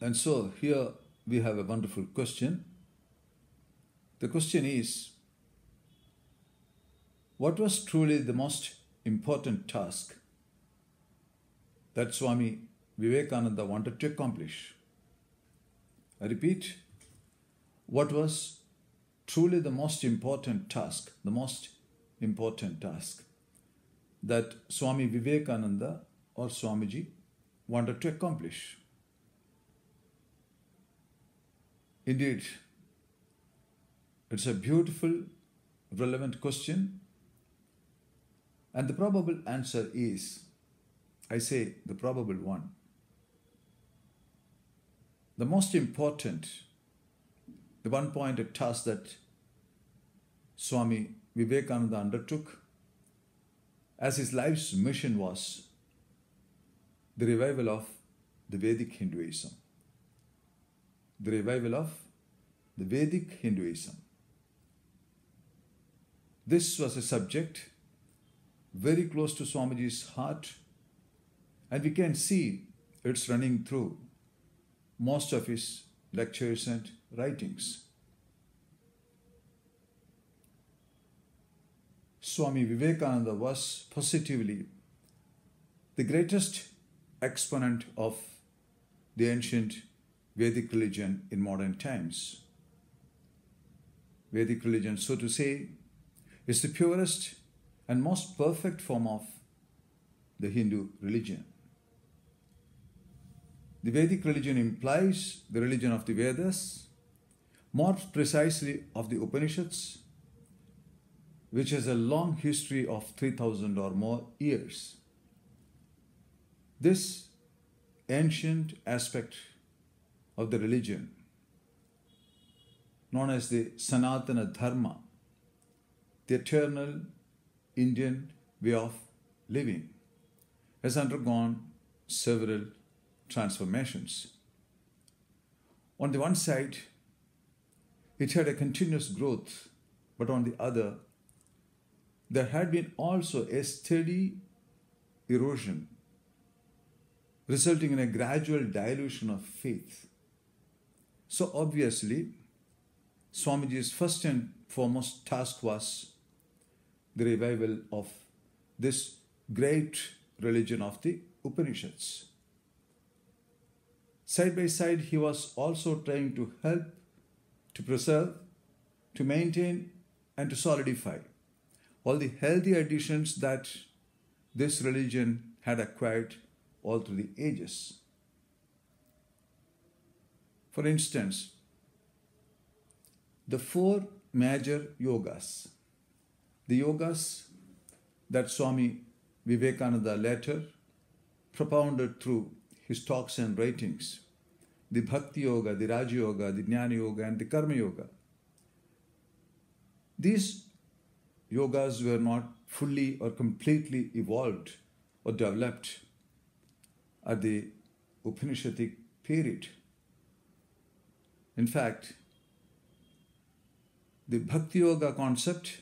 And so here we have a wonderful question. The question is, what was truly the most important task that Swami Vivekananda wanted to accomplish? I repeat, what was truly the most important task, that Swami Vivekananda or Swamiji wanted to accomplish? Indeed, it's a beautiful, relevant question. And the probable answer is, I say the probable one. The most important, the one-pointed task that Swami Vivekananda undertook as his life's mission was the revival of the Vedic Hinduism. The revival of the Vedic Hinduism. This was a subject very close to Swamiji's heart, and we can see it's running through most of his lectures and writings. Swami Vivekananda was positively the greatest exponent of the ancient Vedic religion in modern times. Vedic religion, so to say, is the purest and most perfect form of the Hindu religion. The Vedic religion implies the religion of the Vedas, more precisely of the Upanishads, which has a long history of 3,000 or more years. This ancient aspect of the religion, known as the Sanatana Dharma, the eternal Indian way of living, has undergone several transformations. On the one side, it had a continuous growth, but on the other, there had been also a steady erosion, resulting in a gradual dilution of faith. So obviously, Swamiji's first and foremost task was the revival of this great religion of the Upanishads. Side by side, he was also trying to help, to preserve, to maintain, and to solidify all the healthy additions that this religion had acquired all through the ages. For instance, the four major yogas, the yogas that Swami Vivekananda later propounded through his talks and writings, the Bhakti Yoga, the Raja Yoga, the Jnana Yoga, and the Karma Yoga. These yogas were not fully or completely evolved or developed at the Upanishadic period. In fact, the Bhakti Yoga concept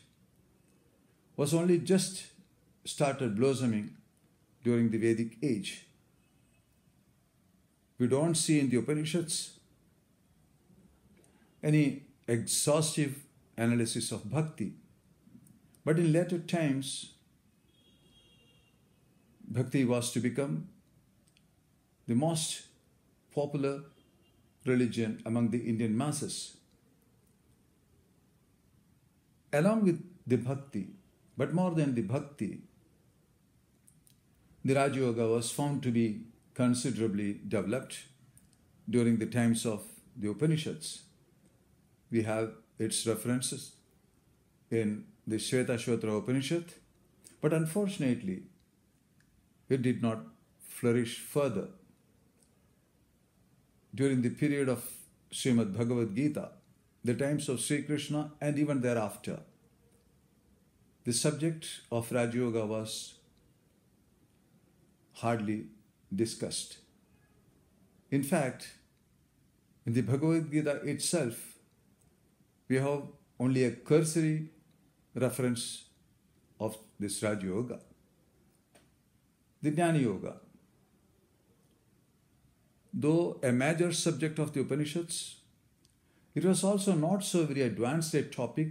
was only just started blossoming during the Vedic age. We don't see in the Upanishads any exhaustive analysis of bhakti. But in later times, bhakti was to become the most popular religion among the Indian masses. Along with the bhakti, but more than the bhakti, the Raja Yoga was found to be considerably developed during the times of the Upanishads. We have its references in the Shvetashvatara Upanishad, but unfortunately, it did not flourish further. During the period of Srimad Bhagavad Gita, the times of Sri Krishna, and even thereafter, the subject of Raja Yoga was hardly discussed. In fact, in the Bhagavad Gita itself, we have only a cursory reference of this Raja Yoga. The Jnana Yoga. though a major subject of the Upanishads, it was also not so very advanced a topic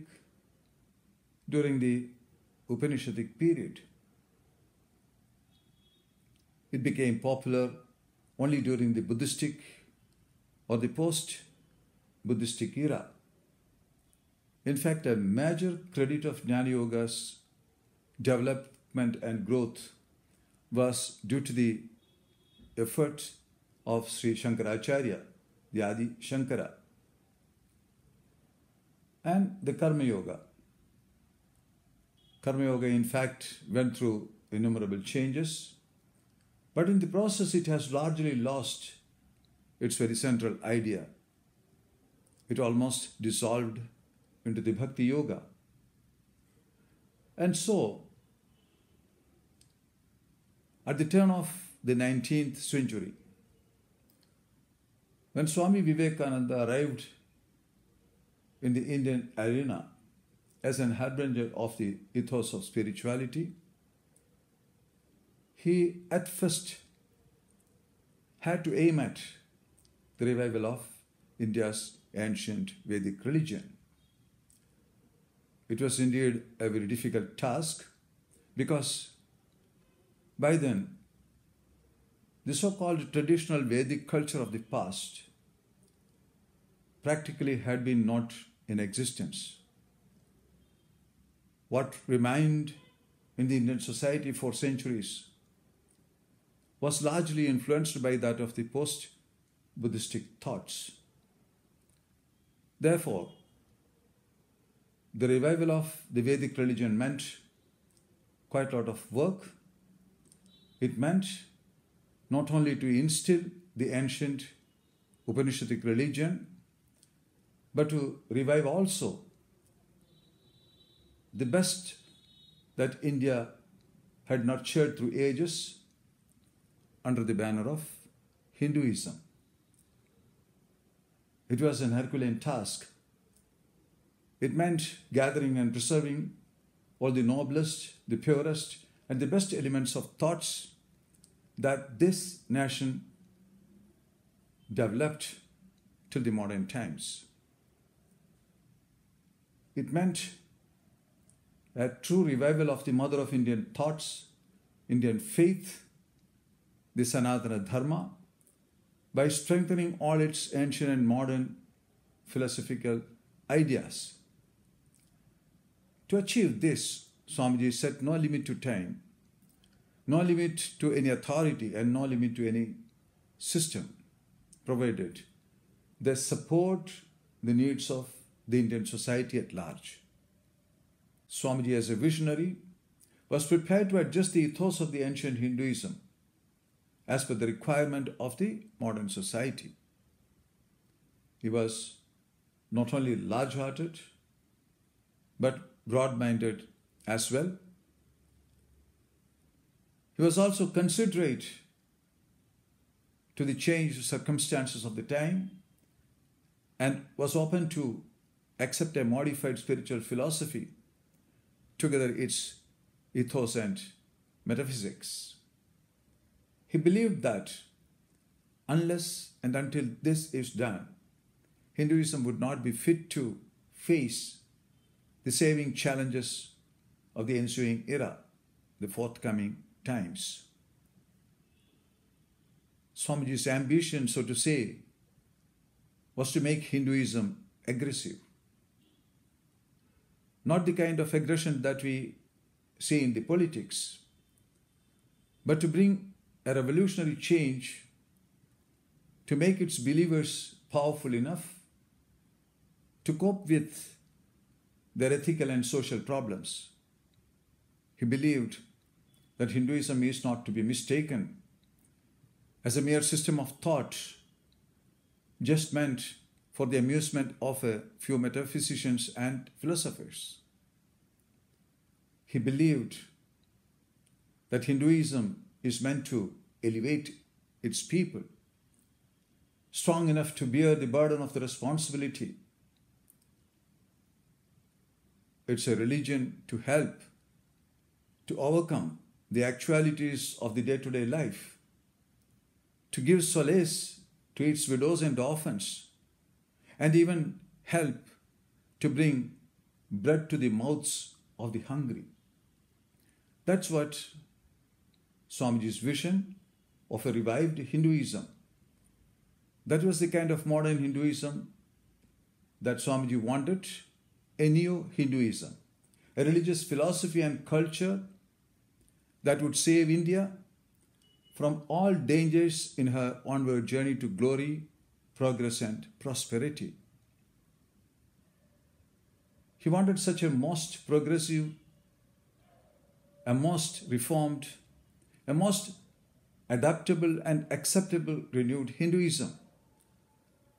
during the Upanishadic period. It became popular only during the Buddhistic or the post-Buddhistic era. In fact, a major credit of Jnana Yoga's development and growth was due to the effort of Sri Shankaracharya, the Adi Shankara, and the Karma Yoga. Karma Yoga, in fact, went through innumerable changes, but in the process it has largely lost its very central idea. It almost dissolved into the Bhakti Yoga. And so, at the turn of the 19th century, when Swami Vivekananda arrived in the Indian arena as an harbinger of the ethos of spirituality, he at first had to aim at the revival of India's ancient Vedic religion. It was indeed a very difficult task because by then the so-called traditional Vedic culture of the past practically had been not in existence. What remained in the Indian society for centuries was largely influenced by that of the post-Buddhistic thoughts. Therefore, the revival of the Vedic religion meant quite a lot of work. It meant not only to instill the ancient Upanishadic religion, but to revive also the best that India had nurtured through ages under the banner of Hinduism. It was an Herculean task. It meant gathering and preserving all the noblest, the purest, and the best elements of thoughts that this nation developed till the modern times. It meant a true revival of the mother of Indian thoughts, Indian faith, the Sanatana Dharma, by strengthening all its ancient and modern philosophical ideas. To achieve this, Swamiji set no limit to time, no limit to any authority, and no limit to any system, provided they support the needs of the Indian society at large. Swamiji, as a visionary, was prepared to adjust the ethos of the ancient Hinduism as per the requirement of the modern society. He was not only large-hearted, but broad-minded as well. He was also considerate to the changed circumstances of the time and was open to accept a modified spiritual philosophy, together its ethos and metaphysics. He believed that unless and until this is done, Hinduism would not be fit to face the saving challenges of the ensuing era, the forthcoming times. Swamiji's ambition, so to say, was to make Hinduism aggressive. Not the kind of aggression that we see in the politics, but to bring a revolutionary change to make its believers powerful enough to cope with their ethical and social problems. He believed that Hinduism is not to be mistaken as a mere system of thought just meant for the amusement of a few metaphysicians and philosophers. He believed that Hinduism is meant to elevate its people, strong enough to bear the burden of the responsibility. It's a religion to help, to overcome the actualities of the day-to-day life, to give solace to its widows and orphans, and even help to bring bread to the mouths of the hungry. That's what Swamiji's vision of a revived Hinduism. That was the kind of modern Hinduism that Swamiji wanted, a new Hinduism, a religious philosophy and culture that would save India from all dangers in her onward journey to glory, progress and prosperity. He wanted such a most progressive, a most reformed, a most adaptable and acceptable renewed Hinduism.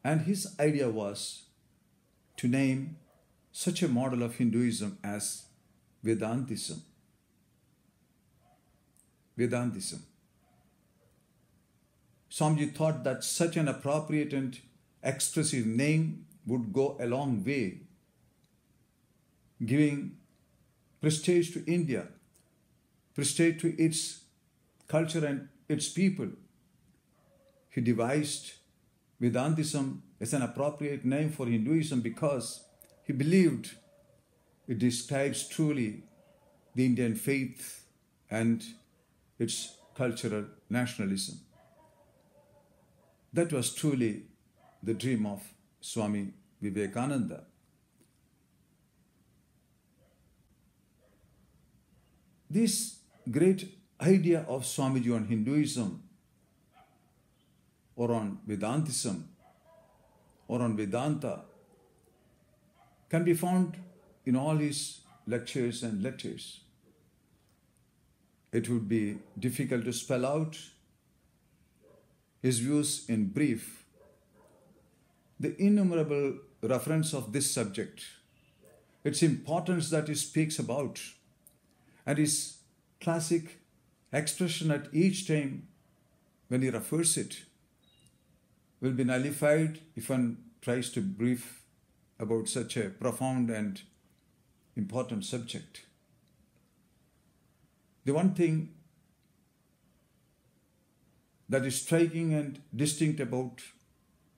And his idea was to name such a model of Hinduism as Vedantism. Vedantism. Swamiji thought that such an appropriate and expressive name would go a long way, giving prestige to India, prestige to its culture and its people. He devised Vedantism as an appropriate name for Hinduism because he believed it describes truly the Indian faith and its cultural nationalism. That was truly the dream of Swami Vivekananda. This great idea of Swamiji on Hinduism or on Vedantism or on Vedanta can be found in all his lectures and letters. It would be difficult to spell out his views in brief. The innumerable reference of this subject, its importance that he speaks about, and his classic expression at each time when he refers it, will be nullified if one tries to brief about such a profound and important subject. The one thing that is striking and distinct about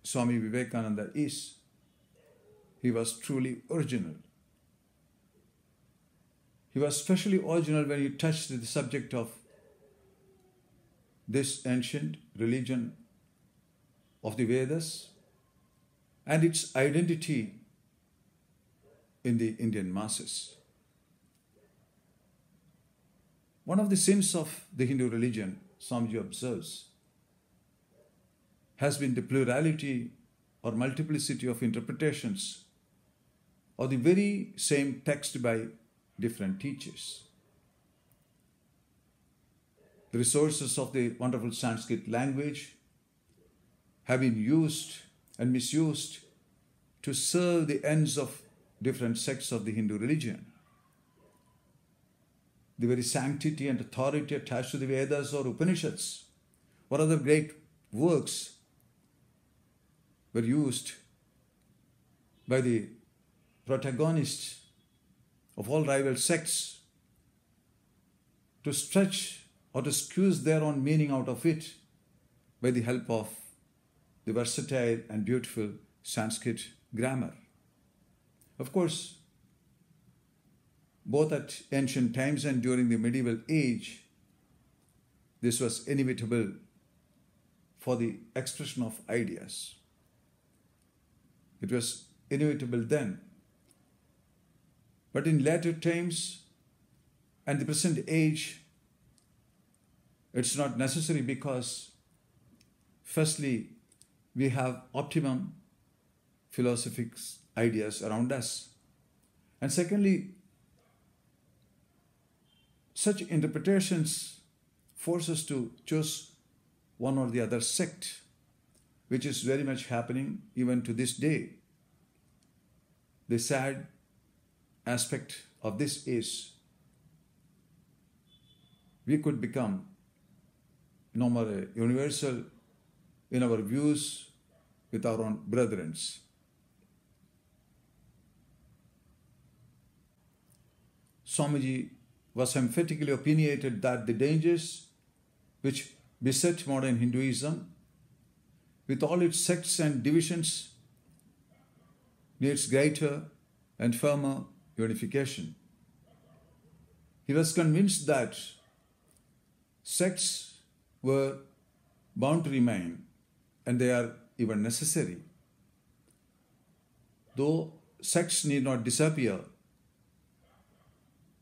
Swami Vivekananda is he was truly original. He was especially original when he touched the subject of this ancient religion of the Vedas and its identity in the Indian masses. One of the sins of the Hindu religion, Swamiji observes, has been the plurality or multiplicity of interpretations of the very same text by different teachers. The resources of the wonderful Sanskrit language have been used and misused to serve the ends of different sects of the Hindu religion. The very sanctity and authority attached to the Vedas or Upanishads or other great works were used by the protagonists of all rival sects to stretch or to squeeze their own meaning out of it by the help of the versatile and beautiful Sanskrit grammar. Of course, both at ancient times and during the medieval age, this was inevitable for the expression of ideas. It was inevitable then. But in later times and the present age, it's not necessary because, firstly, we have optimum philosophic ideas around us. And secondly, such interpretations force us to choose one or the other sect, which is very much happening even to this day. The sad aspect of this is we could become no more universal in our views with our own brethren. Swamiji was emphatically opinionated that the dangers which beset modern Hinduism with all its sects and divisions, needs greater and firmer unification. He was convinced that sects were bound to remain, and they are even necessary. Though sects need not disappear,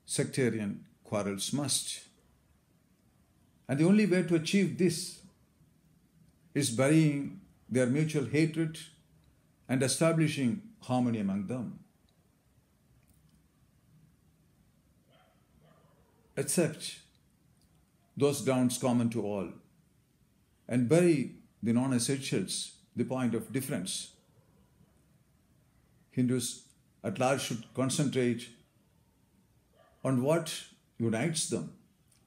sectarian quarrels must. And the only way to achieve this is burying their mutual hatred and establishing harmony among them. Accept those grounds common to all and bury the non-essentials, the point of difference. Hindus at large should concentrate on what unites them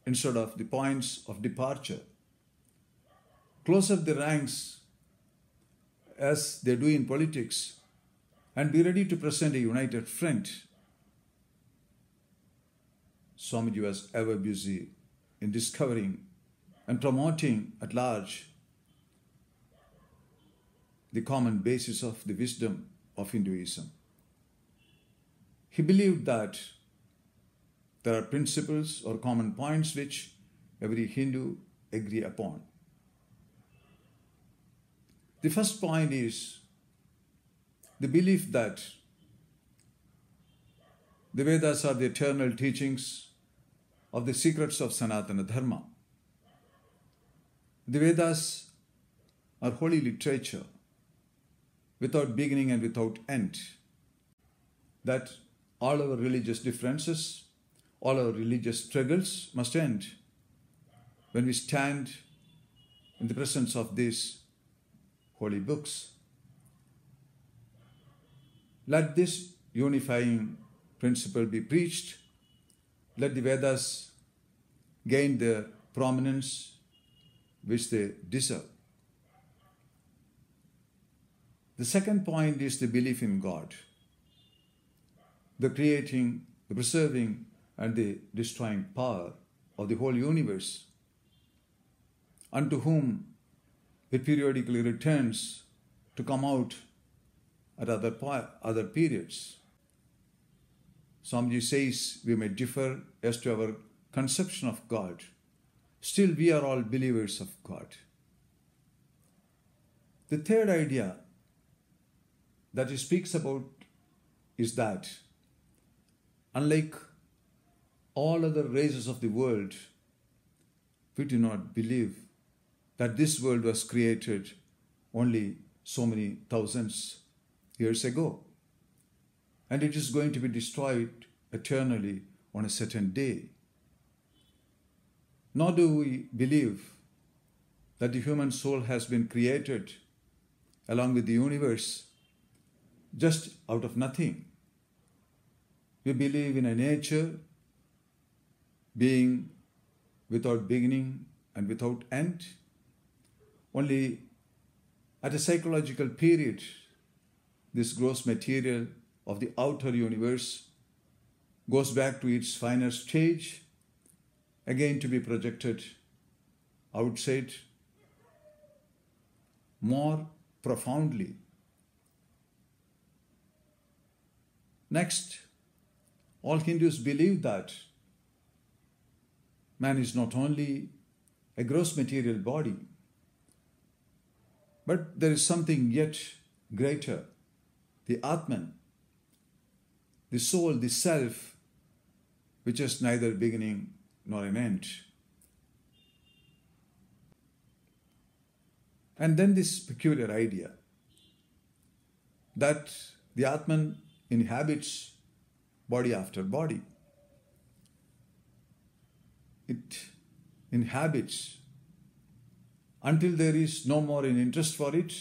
instead of the points of departure. Close up the ranks as they do in politics and be ready to present a united front. Swamiji was ever busy in discovering and promoting at large the common basis of the wisdom of Hinduism. He believed that there are principles or common points which every Hindu agree upon. The first point is the belief that the Vedas are the eternal teachings of the secrets of Sanatana Dharma. The Vedas are holy literature without beginning and without end. That all our religious differences, all our religious struggles must end when we stand in the presence of these holy books. Let this unifying principle be preached. Let the Vedas gain the prominence which they deserve. The second point is the belief in God, the creating, the preserving, and the destroying power of the whole universe, unto whom it periodically returns to come out at other periods. Swamiji says we may differ as to our conception of God. Still, we are all believers of God. The third idea that he speaks about is that, unlike all other races of the world, we do not believe that this world was created only so many thousands years ago, and it is going to be destroyed eternally on a certain day. Nor do we believe that the human soul has been created along with the universe just out of nothing. We believe in a nature being without beginning and without end. Only at a psychological period, this gross material of the outer universe goes back to its finer stage, again to be projected outside more profoundly. Next, all Hindus believe that man is not only a gross material body, but there is something yet greater, the Atman, the soul, the self, which has neither beginning nor an end. And then this peculiar idea that the Atman inhabits body after body. It inhabits until there is no more an interest for it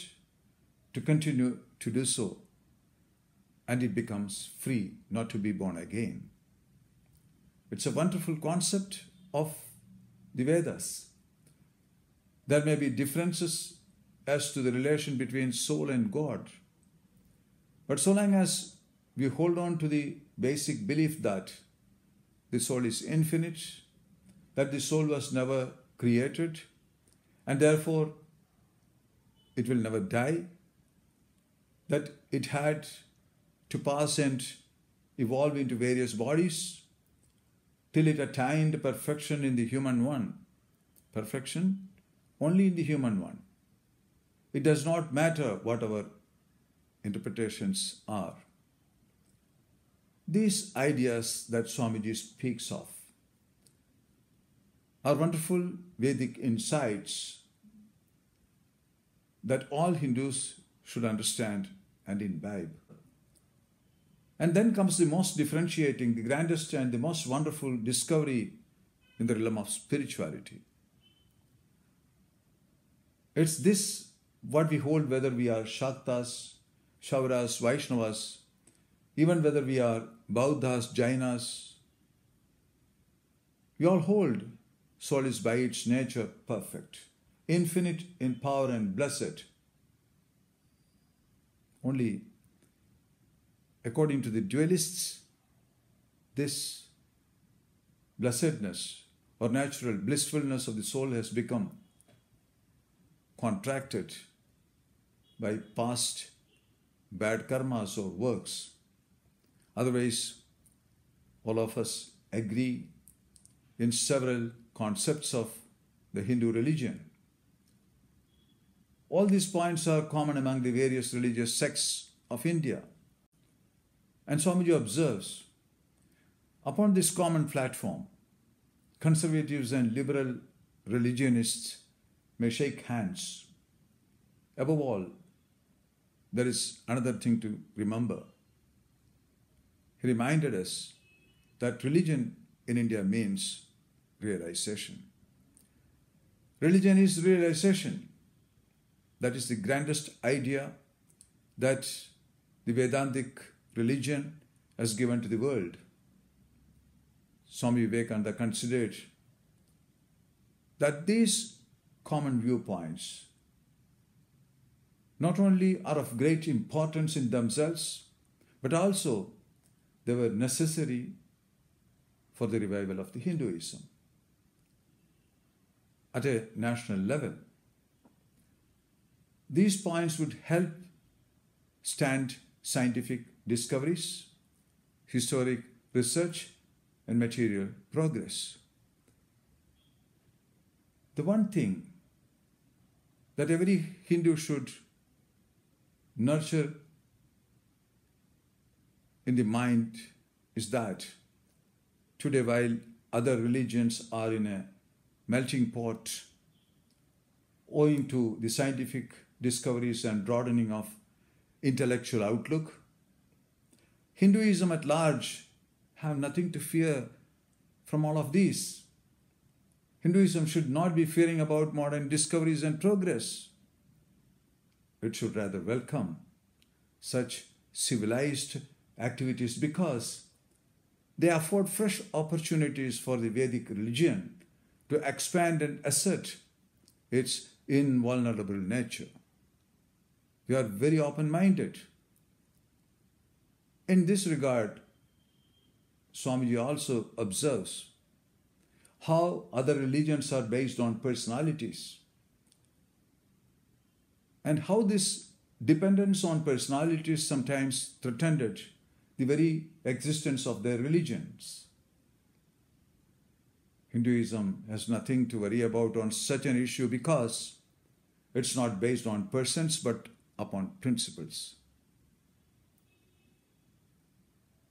to continue to do so, and it becomes free not to be born again. It's a wonderful concept of the Vedas. There may be differences as to the relation between soul and God, but so long as we hold on to the basic belief that the soul is infinite, that the soul was never created, and therefore it will never die, that it had to pass and evolve into various bodies till it attained perfection in the human one. Perfection only in the human one. It does not matter what our interpretations are. These ideas that Swamiji speaks of are wonderful Vedic insights that all Hindus should understand and imbibe. And then comes the most differentiating, the grandest and the most wonderful discovery in the realm of spirituality. It's this what we hold, whether we are Shaktas, Shauras, Vaishnavas, even whether we are Bauddhas, Jainas. We all hold soul is by its nature perfect, infinite in power and blessed. Only according to the dualists, this blessedness or natural blissfulness of the soul has become contracted by past bad karmas or works. Otherwise, all of us agree in several concepts of the Hindu religion. All these points are common among the various religious sects of India. And Swamiji observes, upon this common platform, conservatives and liberal religionists may shake hands. Above all, there is another thing to remember. He reminded us that religion in India means realization. Religion is realization. That is the grandest idea that the Vedantic religion has given to the world. Swami Vivekananda considered that these common viewpoints not only are of great importance in themselves, but also they were necessary for the revival of the Hinduism at a national level. These points would help stand scientific discoveries, historic research, and material progress. The one thing that every Hindu should nurture in the mind is that today, while other religions are in a melting pot owing to the scientific discoveries and broadening of intellectual outlook, Hinduism at large have nothing to fear from all of these. Hinduism should not be fearing about modern discoveries and progress. It should rather welcome such civilized activities because they afford fresh opportunities for the Vedic religion to expand and assert its invulnerable nature. We are very open-minded. In this regard, Swamiji also observes how other religions are based on personalities and how this dependence on personalities sometimes threatened the very existence of their religions. Hinduism has nothing to worry about on such an issue because it's not based on persons but upon principles.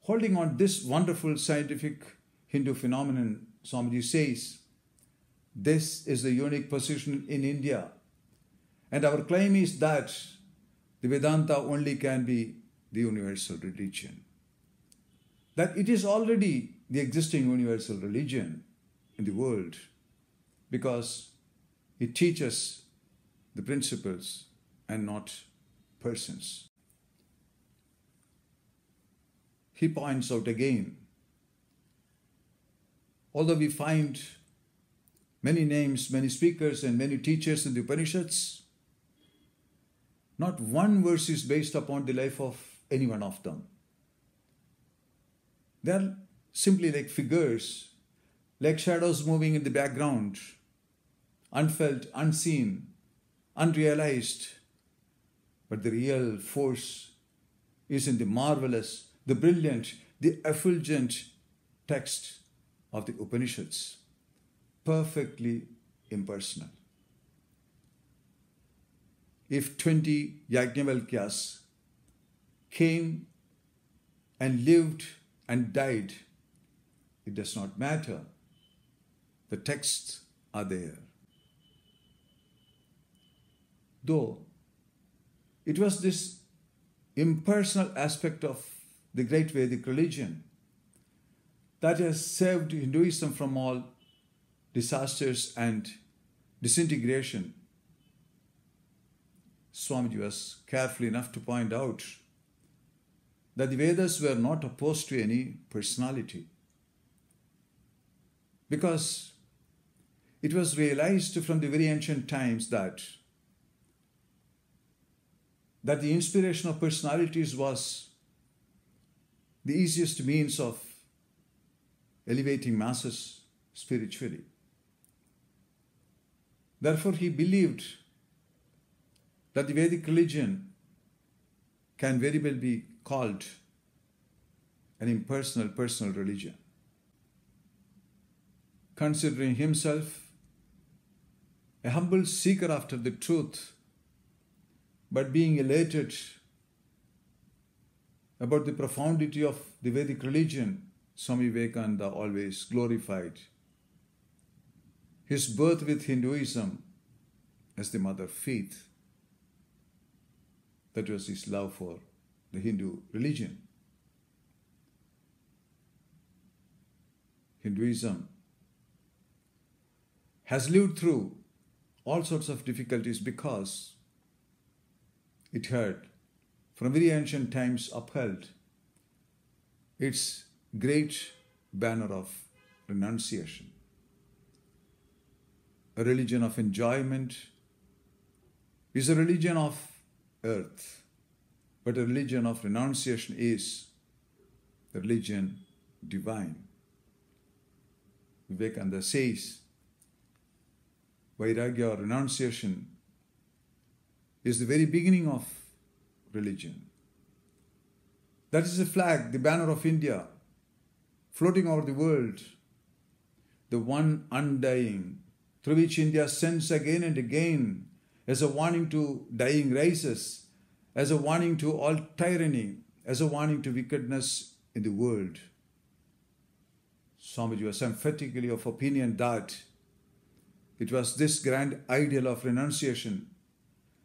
Holding on this wonderful scientific Hindu phenomenon, Swamiji says, this is the unique position in India. And our claim is that the Vedanta only can be the universal religion. That it is already the existing universal religion in the world because it teaches the principles and not persons. He points out again, although we find many names, many speakers and many teachers in the Upanishads, not one verse is based upon the life of any one of them. They are simply like figures, like shadows moving in the background, unfelt, unseen, unrealized, But the real force is in the marvelous, the brilliant, the effulgent text of the Upanishads, perfectly impersonal. If 20 Yajnavalkyas came and lived and died, it does not matter. The texts are there. Though it was this impersonal aspect of the great Vedic religion that has saved Hinduism from all disasters and disintegration, Swamiji was careful enough to point out that the Vedas were not opposed to any personality, because it was realized from the very ancient times that the inspiration of personalities was the easiest means of elevating masses spiritually. Therefore, he believed that the Vedic religion can very well be called an impersonal, personal religion. Considering himself a humble seeker after the truth, but being elated about the profundity of the Vedic religion, Swami Vivekananda always glorified his birth with Hinduism as the mother faith. That was his love for the Hindu religion. Hinduism has lived through all sorts of difficulties because it had, from very ancient times, upheld its great banner of renunciation. A religion of enjoyment is a religion of earth, but a religion of renunciation is the religion divine. Vivekananda says, Vairagya or renunciation is the very beginning of religion. That is the flag, the banner of India, floating over the world, the one undying, through which India sends again and again as a warning to dying races, as a warning to all tyranny, as a warning to wickedness in the world. Swamiji was emphatically of opinion that it was this grand ideal of renunciation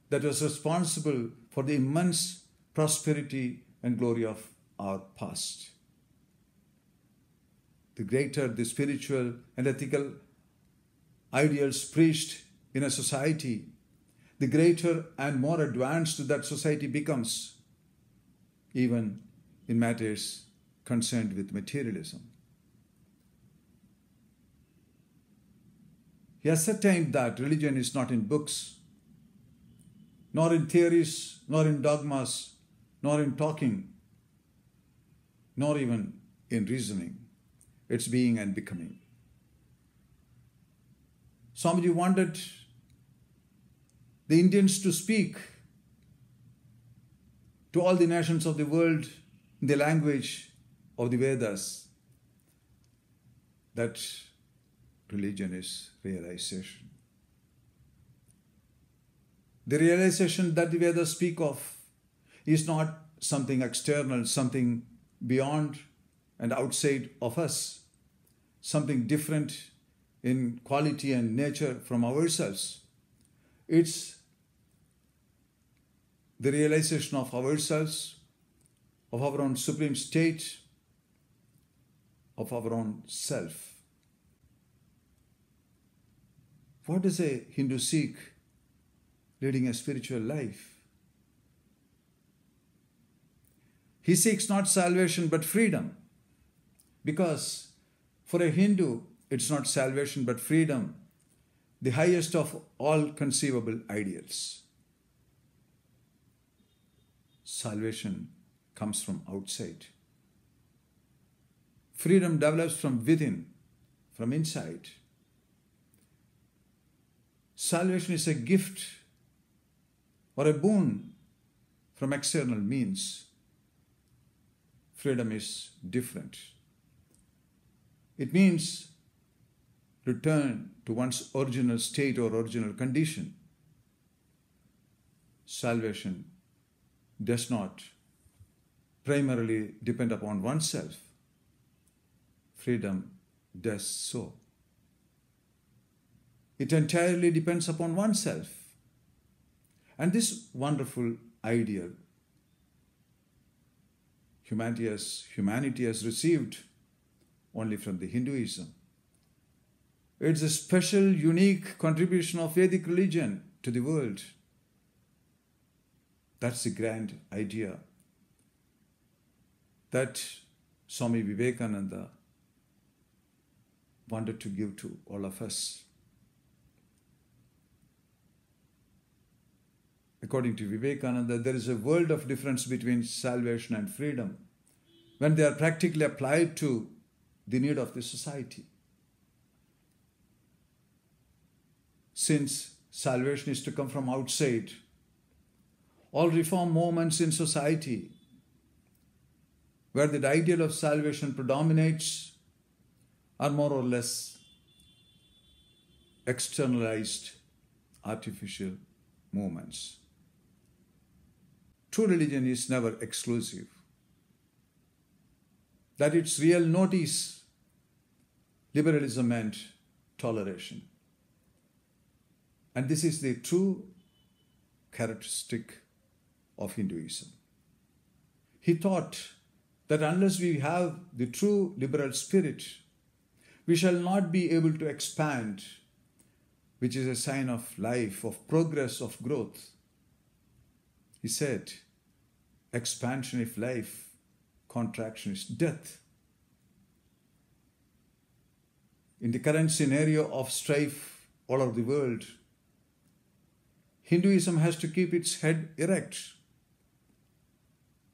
that was responsible for the immense prosperity and glory of our past. The greater the spiritual and ethical ideals preached in a society, the greater and more advanced that society becomes, even in matters concerned with materialism. He ascertained that religion is not in books, nor in theories, nor in dogmas, nor in talking, nor even in reasoning. It's being and becoming. Swamiji wanted the Indians to speak to all the nations of the world in the language of the Vedas, that religion is realization. The realization that the Vedas speak of is not something external, something beyond and outside of us, something different in quality and nature from ourselves. It's the realization of ourselves, of our own supreme state, of our own self. What does a Hindu seek leading a spiritual life? He seeks not salvation but freedom, because for a Hindu, it's not salvation but freedom, the highest of all conceivable ideals. Salvation comes from outside. Freedom develops from within, from inside. Salvation is a gift or a boon from external means. Freedom is different. It means return to one's original state or original condition. Salvation does not primarily depend upon oneself. Freedom does so. It entirely depends upon oneself. And this wonderful ideal humanity has received only from the Hinduism. It's a special, unique contribution of Vedic religion to the world. That's the grand idea that Swami Vivekananda wanted to give to all of us. According to Vivekananda, there is a world of difference between salvation and freedom when they are practically applied to the need of the society. Since salvation is to come from outside, all reform movements in society where the ideal of salvation predominates are more or less externalized, artificial movements. True religion is never exclusive. That its real note is liberalism and toleration. And this is the true characteristic of Hinduism. He thought that unless we have the true liberal spirit, we shall not be able to expand, which is a sign of life, of progress, of growth. He said, expansion is life, contraction is death. In the current scenario of strife all over the world, Hinduism has to keep its head erect.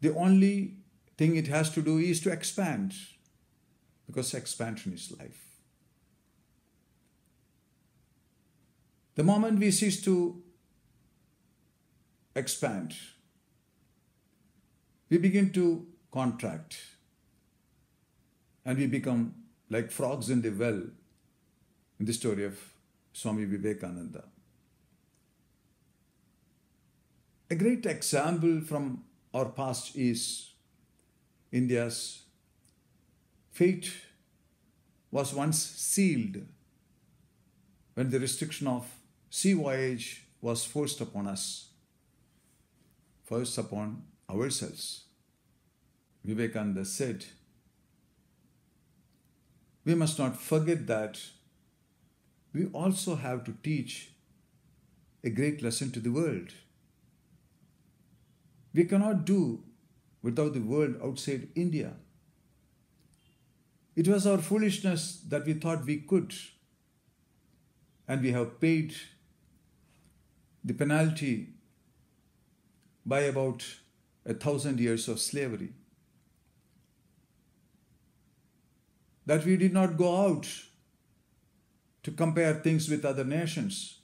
The only thing it has to do is to expand, because expansion is life. The moment we cease to expand, we begin to contract and we become like frogs in the well in the story of Swami Vivekananda. A great example from our past is India's fate was once sealed when the restriction of sea voyage was forced upon us, forced upon ourselves. Vivekananda said, we must not forget that we also have to teach a great lesson to the world. We cannot do without the world outside India. It was our foolishness that we thought we could, and we have paid the penalty by about 1,000 years of slavery. That we did not go out to compare things with other nations,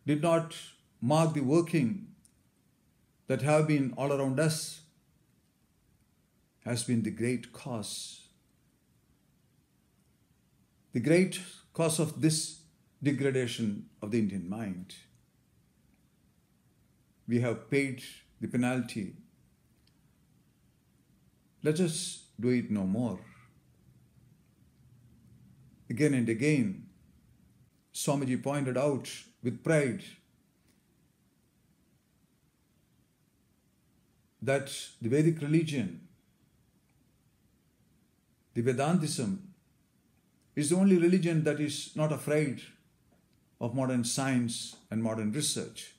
did not mark the working that have been all around us, has been the great cause. The great cause of this degradation of the Indian mind. We have paid the penalty. Let us do it no more. Again and again, Swamiji pointed out with pride that the Vedic religion, the Vedantism, is the only religion that is not afraid of modern science and modern research.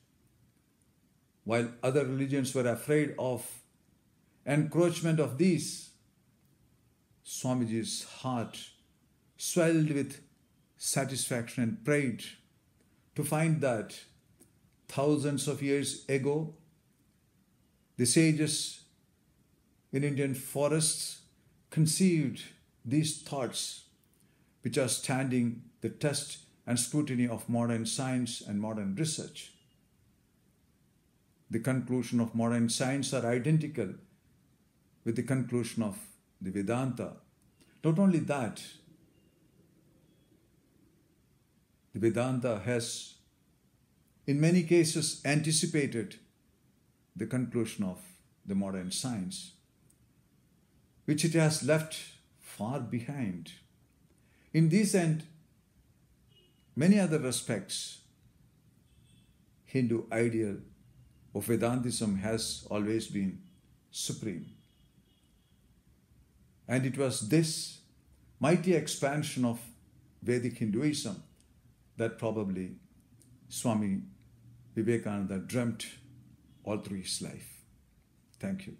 While other religions were afraid of encroachment of these, Swamiji's heart swelled with satisfaction and pride to find that thousands of years ago, the sages in Indian forests conceived these thoughts which are standing the test and scrutiny of modern science and modern research. the conclusion of modern science are identical with the conclusion of the Vedanta. Not only that, the Vedanta has in many cases anticipated the conclusion of the modern science, which it has left far behind. In these and many other respects, Hindu ideal of Vedantism has always been supreme. And it was this mighty expansion of Vedic Hinduism that probably Swami Vivekananda dreamt all through his life. Thank you.